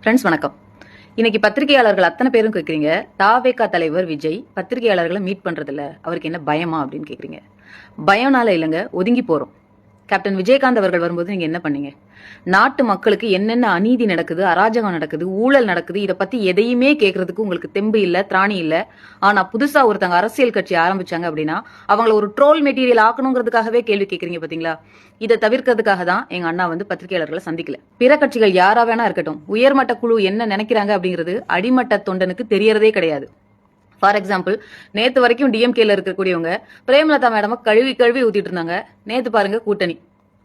Friends வணக்கம். இன்னைக்கு பத்திரிகையாளர்கள் அத்தனை பேரும் கேட்குறீங்க, தாவேகா தலைவர் விஜய் பத்திரிகையாளர்களை மீட் பண்றதில்ல, அவருக்கு என்ன பயமா அப்படின்னு கேட்குறீங்க. பயம்னால இல்லைங்க, ஒதுங்கி போறோம். கேப்டன் விஜயகாந்த் அவர்கள் வரும்போது நீங்க என்ன பண்ணீங்க? நாட்டு மக்களுக்கு என்னென்ன அநீதி நடக்குது, அராஜகம் நடக்குது, ஊழல் நடக்குது, இதை பத்தி எதையுமே கேட்கறதுக்கு உங்களுக்கு தெம்பு இல்ல, திராணி இல்ல. ஆனா புதுசா ஒருத்தங்க அரசியல் கட்சி ஆரம்பிச்சாங்க அப்படின்னா அவங்களை ஒரு ட்ரோல் மெட்டீரியல் ஆக்கணுங்கிறதுக்காகவே கேள்வி கேட்கறீங்க பாத்தீங்களா? இதை தவிர்க்கிறதுக்காக தான் எங்க அண்ணா பத்திரிகையாளர்களை சந்திக்கல. பிற கட்சிகள் யாரா வேணா இருக்கட்டும், உயர்மட்ட குழு என்ன நினைக்கிறாங்க அப்படிங்கிறது அடிமட்ட தொண்டனுக்கு தெரியறதே கிடையாது. ஃபார் எக்ஸாம்பிள், நேத்து வரைக்கும் டிஎம்கேல இருக்கக்கூடியவங்க பிரேமலதா மேடம் கழுவி கழுவி ஊத்திட்டு இருந்தாங்க. நேத்து பாருங்க கூட்டணி.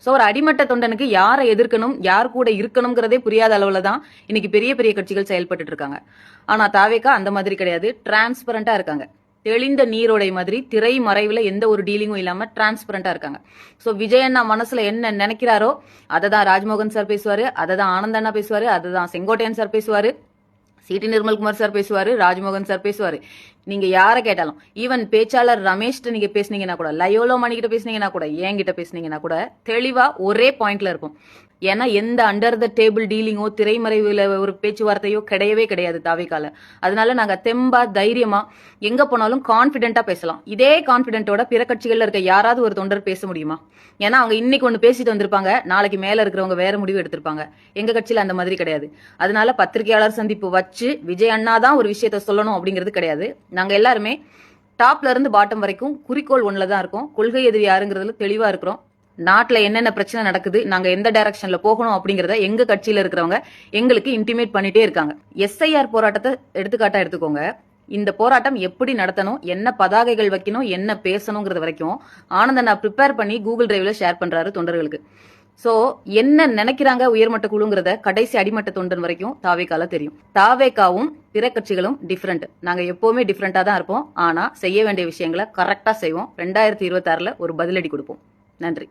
சோ ஒரு அடிமட்ட தொண்டனுக்கு யாரை எதிர்க்கணும், யார் கூட இருக்கணும்ங்கிறதே புரியாத அளவுல தான் இன்னைக்கு பெரிய பெரிய கட்சிகள் செயல்பட்டு இருக்காங்க. ஆனா தாவேகா அந்த மாதிரி கிடையாது, டிரான்ஸ்பரண்டா இருக்காங்க. தெளிந்த நீரோடை மாதிரி திரை மறைவுல எந்த ஒரு டீலிங்கும் இல்லாம டிரான்ஸ்பரண்டா இருக்காங்க. சோ விஜயண்ணா மனசுல என்ன நினைக்கிறாரோ அதை தான் ராஜ்மோகன் சார் பேசுவாரு, அதை தான் ஆனந்த் அண்ணா பேசுவாரு, அதை தான் செங்கோட்டையன் சார் பேசுவாரு, சிடி நிர்மல்குமார் சார் பேசுவாரு, ராஜ்மோகன் சார் பேசுவாரு. நீங்க யாரை கேட்டாலும், ஈவன் பேச்சாளர் ரமேஷ் நீங்க பேசுனீங்கன்னா கூட, லயோலோ மணிக்கிட்ட பேசுனீங்கன்னா கூட, என்கிட்ட பேசுனீங்கன்னா கூட தெளிவா ஒரே பாயிண்ட்ல இருக்கும். ஏன்னா எந்த அண்டர் த டேபிள் டீலிங்கோ திரைமறைவுல ஒரு பேச்சுவார்த்தையோ கிடையவே கிடையாது தாவேகால. அதனால நாங்க தெம்பா தைரியமா எங்க போனாலும் கான்பிடென்டா பேசலாம். இதே கான்பிடென்ட்டோட பிற கட்சிகள்ல இருக்க யாராவது ஒரு தொண்டர் பேச முடியுமா? ஏன்னா அவங்க இன்னைக்கு ஒண்ணு பேசிட்டு வந்திருப்பாங்க, நாளைக்கு மேல இருக்கிறவங்க வேற முடிவு எடுத்திருப்பாங்க. எங்க கட்சியில அந்த மாதிரி கிடையாது. அதனால பத்திரிகையாளர் சந்திப்பு வச்சு விஜய் அண்ணா தான் ஒரு விஷயத்த சொல்லணும் அப்படிங்கிறது கிடையாது. நாங்க எல்லாருமே டாப்ல இருந்து பாட்டம் வரைக்கும் குறிக்கோள் ஒண்ணுல தான் இருக்கோம். கொள்கை எதிரி யாருங்கிறதுல தெளிவா இருக்கிறோம். நாட்டுல என்னென்ன பிரச்சனை நடக்குது, நாங்க எந்த டைரக்ஷன்ல போகணும் அப்படிங்கறத எங்க கட்சியில இருக்கிறவங்க எங்களுக்கு இன்டிமேட் பண்ணிட்டே இருக்காங்க. எஸ்ஐஆர் போராட்டத்தை எடுத்துக்காட்டா எடுத்துக்கோங்க. இந்த போராட்டம் எப்படி நடத்தணும், என்ன பதாகைகள் வைக்கணும், என்ன பேசணுங்கிறது வரைக்கும் ஆனந்தனா ப்ரிப்பேர் பண்ணி கூகுள் டிரைவ்ல ஷேர் பண்றாரு தொண்டர்களுக்கு. சோ என்ன நினைக்கிறாங்க உயர்மட்ட குழுங்கிறத கடைசி அடிமட்ட தொண்டன் வரைக்கும் தாவேகால தெரியும். தாவேகாவும் பிற கட்சிகளும் டிஃபரெண்ட். நாங்க எப்பவுமே டிஃபரெண்டா தான் இருப்போம். ஆனா செய்ய வேண்டிய விஷயங்களை கரெக்டா செய்வோம். 2026ல ஒரு பதிலடி கொடுப்போம். நன்றி.